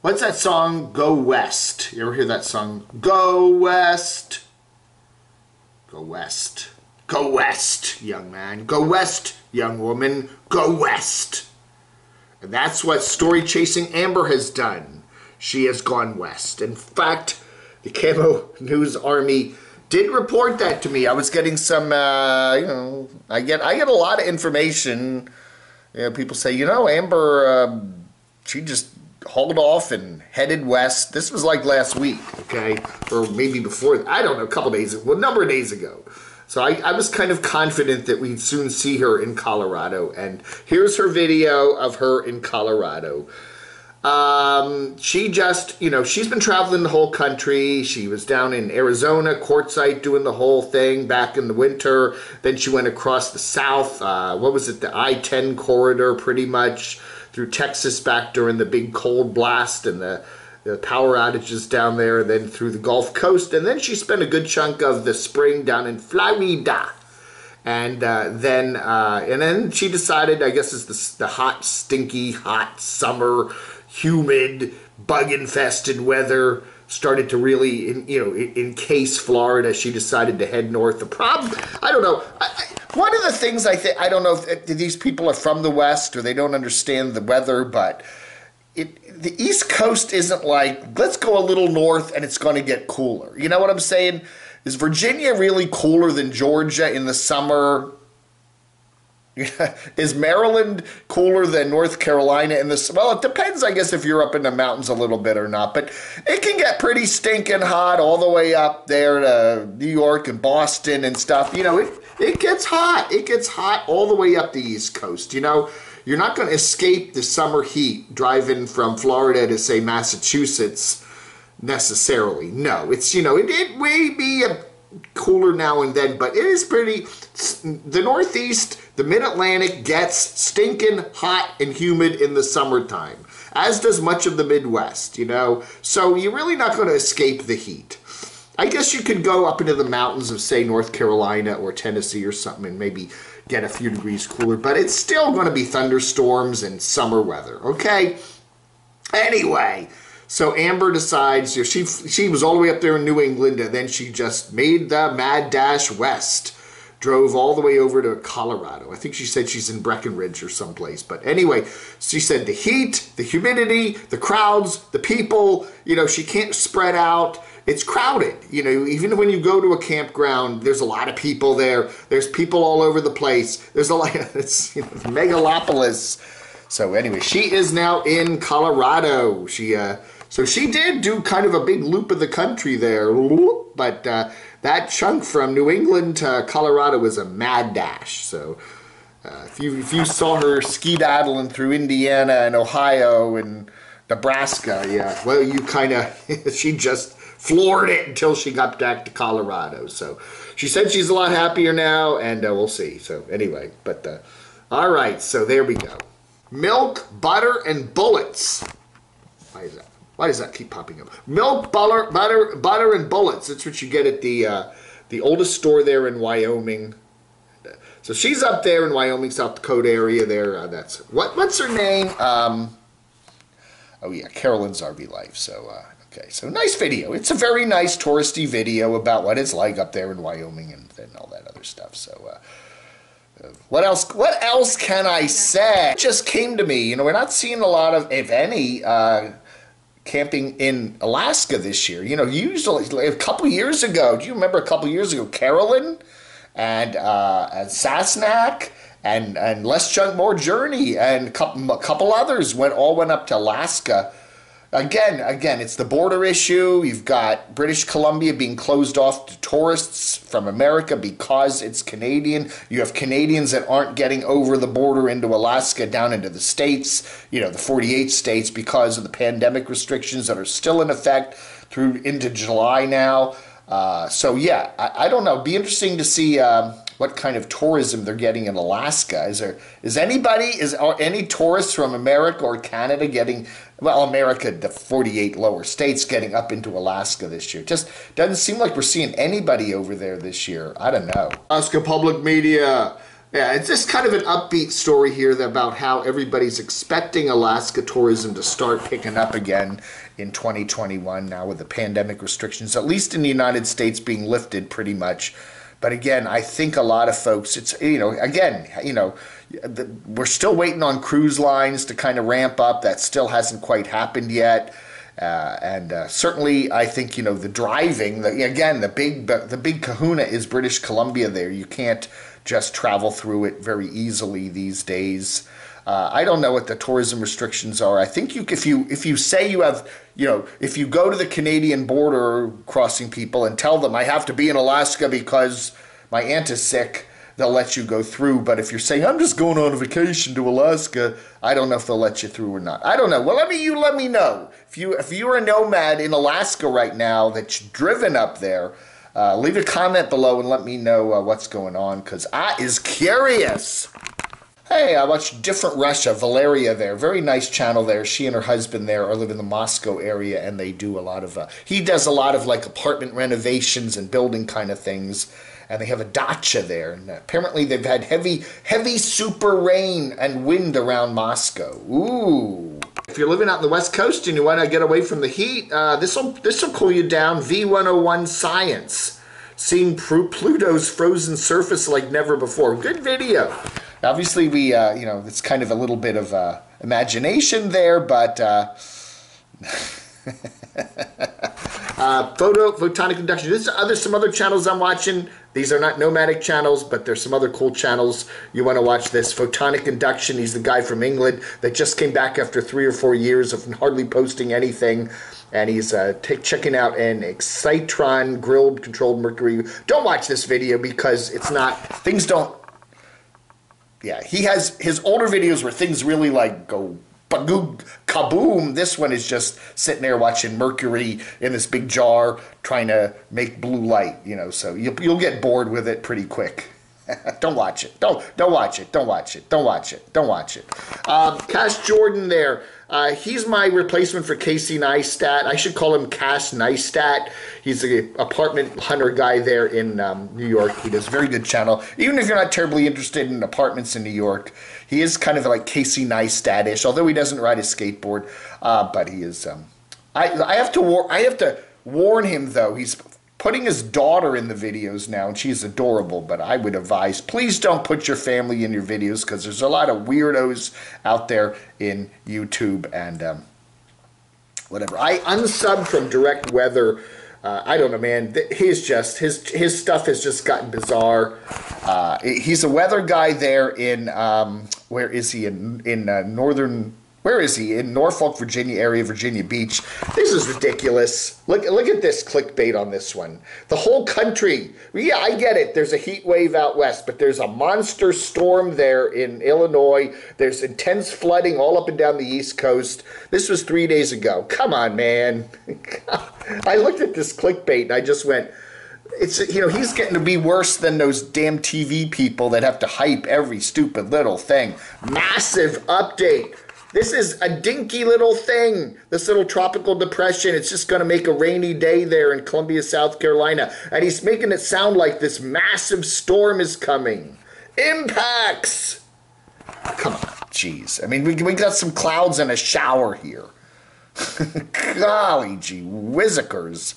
What's that song? Go West. You ever hear that song? Go West. Go West. Go West, young man. Go West, young woman. Go West. And that's what story chasing Amber has done. She has gone west. In fact, the Camo News Army did report that to me. I was getting some, I get a lot of information. People say, Amber, she just hauled off and headed west. This was like last week, okay? Or maybe before, I don't know, a couple days, a number of days ago. So I was kind of confident that we'd soon see her in Colorado. And here's her video of her in Colorado. She just, she's been traveling the whole country. She was down in Arizona, Quartzsite, doing the whole thing back in the winter. Then she went across the south, the I-10 corridor pretty much, through Texas back during the big cold blast and the power outages down there, then through the Gulf Coast. And then she spent a good chunk of the spring down in Florida. And then she decided, I guess it's the hot, stinky, hot summer, humid, bug-infested weather started to really, encase Florida. She decided to head north. The problem, I don't know. One of the things I don't know if these people are from the West or they don't understand the weather, but the East Coast isn't like, let's go a little north and it's going to get cooler. You know what I'm saying? Is Virginia really cooler than Georgia in the summer? Is Maryland cooler than North Carolina in the... Well, it depends, I guess, if you're up in the mountains a little bit or not. But it can get pretty stinking hot all the way up there to New York and Boston and stuff. It gets hot. It gets hot all the way up the East Coast, You're not going to escape the summer heat driving from Florida to, say, Massachusetts necessarily. No, it's, it may be a cooler now and then, but it is pretty... The Northeast, the Mid-Atlantic gets stinking hot and humid in the summertime, as does much of the Midwest, So you're really not going to escape the heat. I guess you could go up into the mountains of, say, North Carolina or Tennessee or something and maybe get a few degrees cooler, but it's still going to be thunderstorms and summer weather, okay? Anyway, so Amber decides, she was all the way up there in New England, and then she just made the mad dash west, drove all the way over to Colorado. I think she said she's in Breckenridge or someplace, but anyway, she said the heat, the humidity, the crowds, the people, she can't spread out. It's crowded, even when you go to a campground, there's a lot of people there. There's people all over the place. There's a lot, it's megalopolis. So anyway, she is now in Colorado. So she did do kind of a big loop of the country there, but that chunk from New England to Colorado was a mad dash. So if you saw her ski-daddling through Indiana and Ohio and Nebraska, yeah, well, you kind of, she just floored it until she got back to Colorado. So she said she's a lot happier now, and we'll see. So anyway, but all right, so there we go. Milk, butter, and bullets. Why is that? Why does that keep popping up? Milk, butter, and bullets. That's what you get at the oldest store there in Wyoming. So she's up there in Wyoming, South Dakota area there. That's what's her name? Oh yeah, Carolyn's RV Life. So okay, so nice video. It's a very nice touristy video about what it's like up there in Wyoming and all that other stuff. So what else can I say? It just came to me. We're not seeing a lot of, if any, camping in Alaska this year. Usually a couple years ago, do you remember a couple years ago, Carolyn and Sassnack and Less Chunk More Journey and a couple others all went up to Alaska. Again, it's the border issue. You've got British Columbia being closed off to tourists from America because it's Canadian. You have Canadians that aren't getting over the border into Alaska down into the States, the 48 states, because of the pandemic restrictions that are still in effect through into July now. So yeah, I don't know. It'd be interesting to see what kind of tourism they're getting in Alaska. Is any tourists from America or Canada getting, well, America, the 48 lower states, getting up into Alaska this year? Just doesn't seem like we're seeing anybody over there this year. I don't know. Alaska Public Media, Yeah, it's just kind of an upbeat story here about how everybody's expecting Alaska tourism to start picking up again in 2021 now with the pandemic restrictions, at least in the United States, being lifted pretty much. But again, I think a lot of folks, it's, we're still waiting on cruise lines to kind of ramp up. That still hasn't quite happened yet. And certainly, I think, the driving, the big kahuna is British Columbia there. You can't just travel through it very easily these days. I don't know what the tourism restrictions are. I think if you say you have, if you go to the Canadian border crossing people and tell them I have to be in Alaska because my aunt is sick, they'll let you go through. But if you're saying I'm just going on a vacation to Alaska, I don't know if they'll let you through or not. I don't know. Well, let me know if you're a nomad in Alaska right now that's driven up there. Leave a comment below and let me know what's going on, because I is curious. Hey, I watched Different Russia, Valeria there. Very nice channel there. She and her husband there are living in the Moscow area, and they do a lot of, he does a lot of like apartment renovations and building kind of things. And they have a dacha there. And apparently they've had heavy super rain and wind around Moscow. Ooh. If you're living out in the West Coast and you want to get away from the heat, this'll cool you down. V101 Science. Seeing Pluto's frozen surface like never before. Good video. Obviously, it's kind of a little bit of imagination there, but photonic induction. There's some other channels I'm watching. These are not nomadic channels, but there's some other cool channels. You want to watch this. Photonic induction. He's the guy from England that just came back after 3 or 4 years of hardly posting anything. And he's checking out an excitron grilled controlled mercury. Don't watch this video because it's not, things don't, yeah, he has his older videos where things really like go bagoog, kaboom. This one is just sitting there watching mercury in this big jar trying to make blue light, so you'll get bored with it pretty quick. Don't watch it. Don't watch it. Don't watch it. Don't watch it. Don't watch it. Cash Jordan there. He's my replacement for Casey Neistat. I should call him Cash Neistat. He's an apartment hunter guy there in New York. He does a very good channel. Even if you're not terribly interested in apartments in New York, he is kind of like Casey Neistat-ish, although he doesn't ride a skateboard. But he is. I have to warn him though. He's putting his daughter in the videos now, and she's adorable, but I would advise, please don't put your family in your videos, because there's a lot of weirdos out there in YouTube and whatever. I unsubbed from Direct Weather. I don't know, man. His stuff has just gotten bizarre. He's a weather guy there in, where is he? Where is he? In Norfolk, Virginia area, Virginia Beach. This is ridiculous. Look at this clickbait on this one. The whole country. Yeah, I get it. There's a heat wave out west, but there's a monster storm there in Illinois. There's intense flooding all up and down the East Coast. This was 3 days ago. Come on, man. I looked at this clickbait and I just went, he's getting to be worse than those damn TV people that have to hype every stupid little thing. Massive update. This is a dinky little thing, this little tropical depression. It's just going to make a rainy day there in Columbia, South Carolina. And he's making it sound like this massive storm is coming. Impacts! Come on, jeez. I mean, we got some clouds and a shower here. Golly gee whizzikers.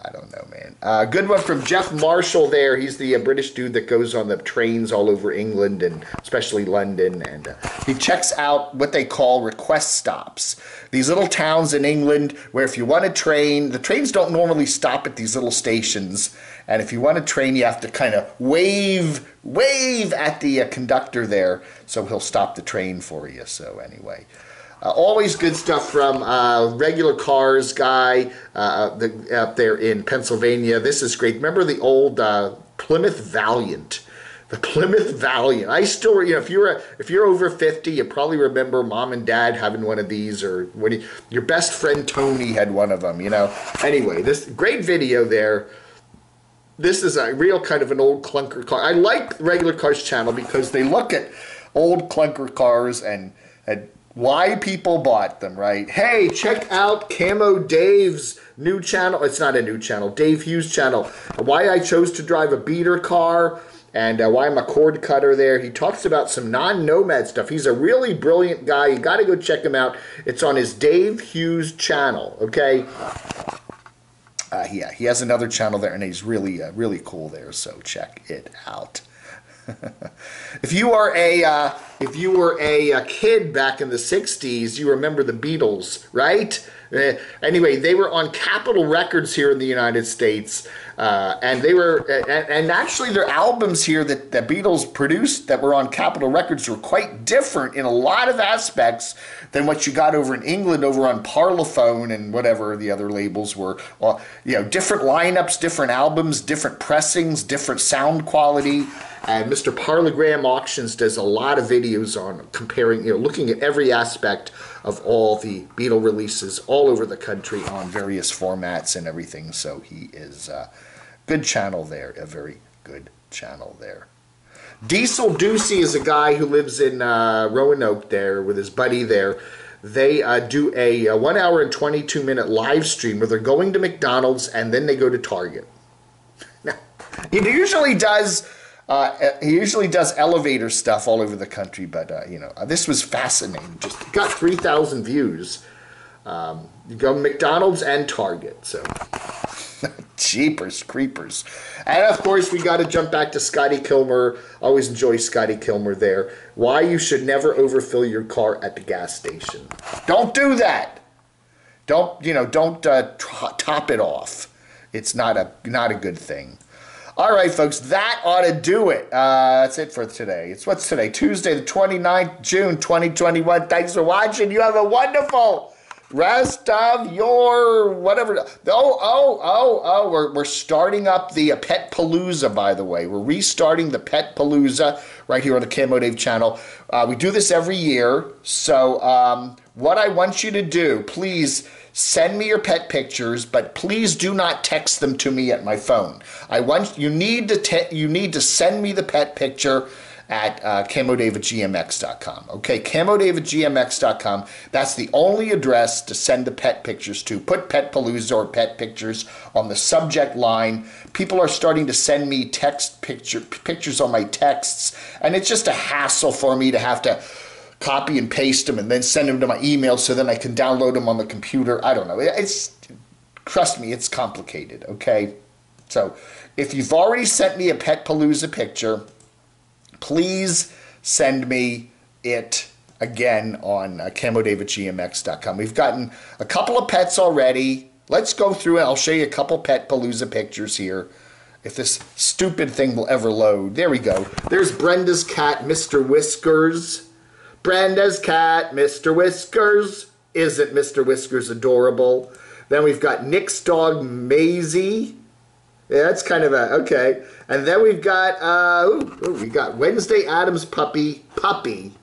I don't know, man. Good one from Jeff Marshall there. He's the British dude that goes on the trains all over England and especially London. And he checks out what they call request stops. These little towns in England where if you want a train, the trains don't normally stop at these little stations. And if you want a train, you have to kind of wave at the conductor there so he'll stop the train for you. So anyway. Always good stuff from Regular Cars guy out there in Pennsylvania. This is great. Remember the old Plymouth Valiant? The Plymouth Valiant. I still, if you're over 50, you probably remember mom and dad having one of these, or when your best friend Tony had one of them. Anyway, this great video there. This is a real kind of an old clunker car. I like Regular Cars channel because they look at old clunker cars and why people bought them, right? Hey, check out Camo Dave's new channel. It's not a new channel, Dave Hughes' channel. Why I chose to drive a beater car. and why I'm a cord cutter there. He talks about some non-Nomad stuff. He's a really brilliant guy. You got to go check him out. It's on his Dave Hughes channel, okay? Yeah, he has another channel there, and he's really, really cool there, so check it out. If you were a kid back in the 60s, you remember the Beatles, right? Anyway, they were on Capitol Records here in the United States, and they were, and actually their albums here that the Beatles produced that were on Capitol Records were quite different in a lot of aspects than what you got over in England, over on Parlophone and whatever the other labels were. Well, you know, different lineups, different albums, different pressings, different sound quality. And Mr. Parlogram Auctions does a lot of videos on comparing, you know, looking at every aspect of all the Beatle releases all over the country on various formats and everything. So he is a good channel there, a very good channel there. Diesel Ducey is a guy who lives in Roanoke there with his buddy there. They do a 1 hour and 22-minute live stream where they're going to McDonald's and then they go to Target. Now, he usually does elevator stuff all over the country, but you know, this was fascinating. Just got 3,000 views. You go McDonald's and Target, so jeepers creepers. And of course, we got to jump back to Scotty Kilmer. Always enjoy Scotty Kilmer there. Why you should never overfill your car at the gas station. Don't do that. Don't top it off. It's not a good thing. All right, folks, that ought to do it. That's it for today. What's today? Tuesday, the 29th, June, 2021. Thanks for watching. You have a wonderful rest of your whatever. We're starting up the Pet Palooza, by the way. We're restarting the Pet Palooza right here on the Camo Dave channel. We do this every year. So what I want you to do, please send me your pet pictures, but please do not text them to me at my phone. You need to send me the pet picture at camodave@gmx.com. Okay, camodave@gmx.com. That's the only address to send the pet pictures to. Put Pet Palooza or pet pictures on the subject line. People are starting to send me pictures on my texts, and it's just a hassle for me to have to copy and paste them and then send them to my email so then I can download them on the computer. I don't know. Trust me, it's complicated, okay? So if you've already sent me a Pet Palooza picture, please send me it again on camodave@gmx.com. We've gotten a couple of pets already. Let's go through it. I'll show you a couple Pet Palooza pictures here. If this stupid thing will ever load. There we go. There's Brenda's cat, Mr. Whiskers. Brenda's cat, Mr. Whiskers. Isn't Mr. Whiskers adorable? Then we've got Nick's dog, Maisie. Yeah, that's kind of okay. And then we've got, we got Wednesday Addams puppy.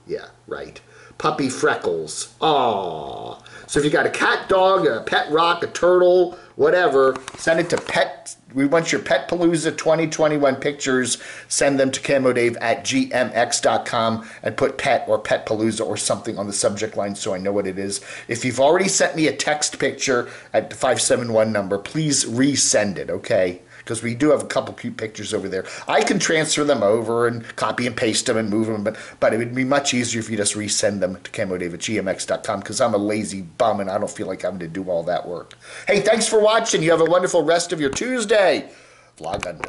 Yeah, right. Puppy Freckles. Aww. So if you got a cat, dog, a pet rock, a turtle, whatever, send it to Pet. We want your Pet Palooza 2021 pictures. Send them to camodave@gmx.com and put pet or Pet Palooza or something on the subject line so I know what it is. If you've already sent me a text picture at the 571 number, please resend it, okay? Because we do have a couple cute pictures over there. I can transfer them over and copy and paste them and move them, but it would be much easier if you just resend them to camodave@gmx.com because I'm a lazy bum and I don't feel like having to do all that work. Hey, thanks for watching. You have a wonderful rest of your Tuesday. Vlog under.